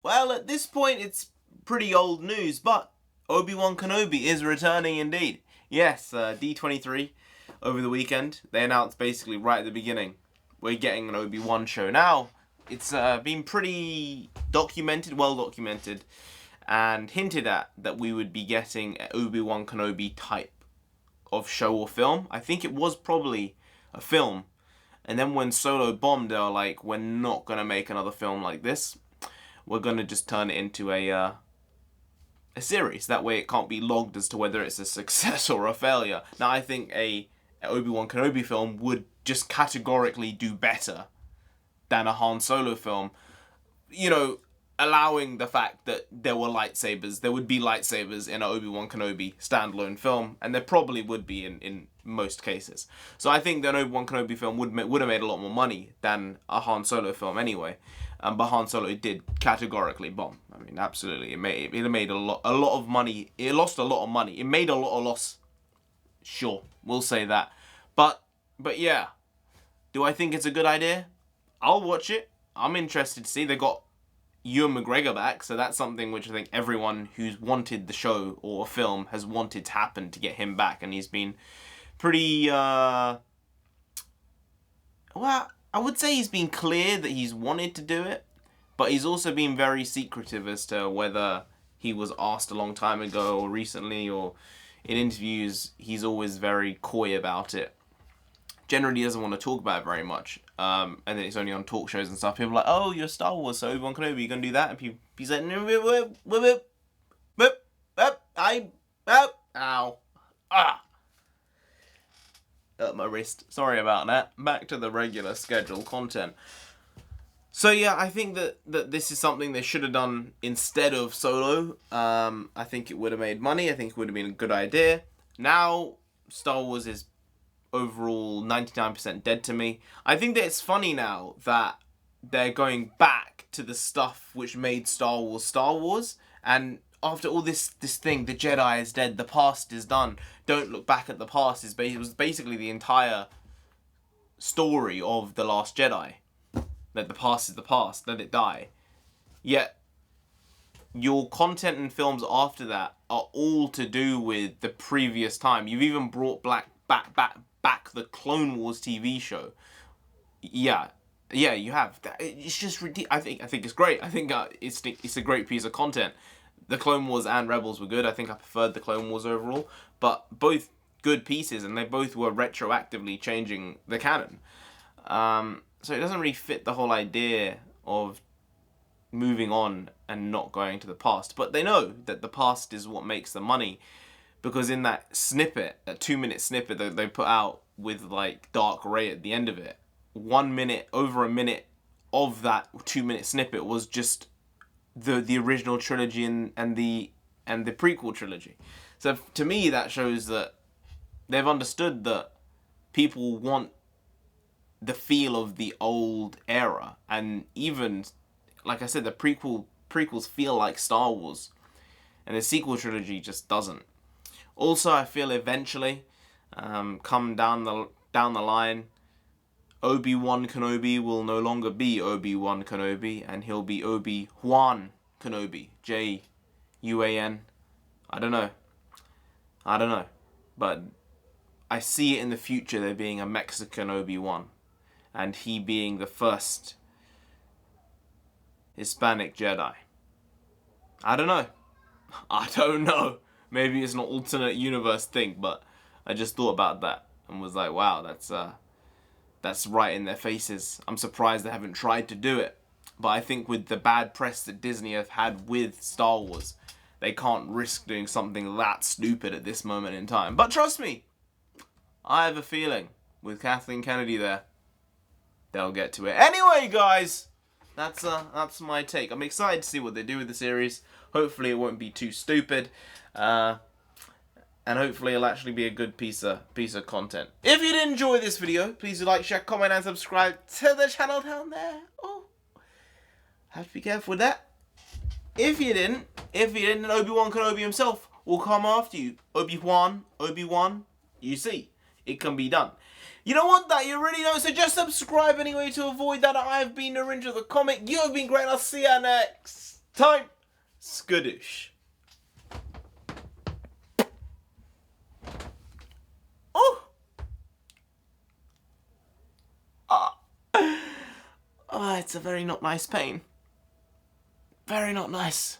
Well, at this point, it's pretty old news, but Obi-Wan Kenobi is returning indeed. Yes, D23 over the weekend. They announced basically right at the beginning, we're getting an Obi-Wan show. Now, it's been pretty well documented, and hinted at that we would be getting an Obi-Wan Kenobi type of show or film. I think it was probably a film. And then when Solo bombed, they were like, we're not going to make another film like this. We're going to just turn it into a series. That way it can't be logged as to whether it's a success or a failure. Now, I think a Obi-Wan Kenobi film would just categorically do better than a Han Solo film. You know, allowing the fact that there were lightsabers. There would be lightsabers in an Obi-Wan Kenobi standalone film. And there probably would be in most cases. So I think that an Obi-Wan Kenobi film would have made a lot more money than a Han Solo film anyway. But Han Solo did categorically bomb. I mean, absolutely. It made a lot of money. It lost a lot of money. It made a lot of loss. Sure, we'll say that. But yeah, do I think it's a good idea? I'll watch it. I'm interested to see. They got Ewan McGregor back, so that's something which I think everyone who's wanted the show or a film has wanted to happen, to get him back. And he's been pretty, well, I would say he's been clear that he's wanted to do it, but he's also been very secretive as to whether he was asked a long time ago or recently, or in interviews. He's always very coy about it. Generally doesn't want to talk about it very much. And then it's only on talk shows and stuff. People are like, oh, you're Star Wars, so Obi-Wan Kenobi, you're going to do that? And he's like, ow. Hurt my wrist. Sorry about that. Back to the regular schedule content. So yeah, I think that this is something they should have done instead of Solo. I think it would have made money. I think it would have been a good idea. Now, Star Wars is overall 99% dead to me. I think that it's funny now that they're going back to the stuff which made Star Wars. And after all this thing, the Jedi is dead, the past is done, don't look back at the past, it was basically the entire story of The Last Jedi. That the past is the past, let it die. Yet, your content and films after that are all to do with the previous time. You've even brought back the Clone Wars TV show. Yeah, you have. It's just ridiculous. I think it's great. I think it's a great piece of content. The Clone Wars and Rebels were good. I think I preferred the Clone Wars overall. But both good pieces, and they both were retroactively changing the canon. So it doesn't really fit the whole idea of moving on and not going to the past. But they know that the past is what makes the money. Because in that snippet, that 2-minute snippet that they put out with like Dark Ray at the end of it, over a minute of that 2-minute snippet was just the original trilogy and the prequel trilogy. So to me, that shows that they've understood that people want the feel of the old era, and even, like I said, the prequels feel like Star Wars, and the sequel trilogy just doesn't. Also, I feel eventually, come down the line, Obi-Wan Kenobi will no longer be Obi-Wan Kenobi, and he'll be Obi-Wan Kenobi. J-U-A-N. I don't know. But I see it in the future there being a Mexican Obi-Wan, and he being the first Hispanic Jedi. I don't know. Maybe it's an alternate universe thing, but I just thought about that and was like, wow, that's right in their faces. I'm surprised they haven't tried to do it. But I think with the bad press that Disney have had with Star Wars, they can't risk doing something that stupid at this moment in time. But trust me, I have a feeling with Kathleen Kennedy there, they'll get to it. Anyway, guys, that's my take. I'm excited to see what they do with the series. Hopefully it won't be too stupid. And hopefully it'll actually be a good piece of content. If you did enjoy this video, please do like, share, comment, and subscribe to the channel down there. Oh, have to be careful with that. If you didn't, then Obi-Wan Kenobi himself will come after you. Obi-Wan, you see, it can be done. You don't want that, you already know, so just subscribe anyway to avoid that. I've been NarendraTheComic, you have been great, and I'll see you next time. Skadoosh. Oh! Oh, it's a very not nice pain. Very not nice.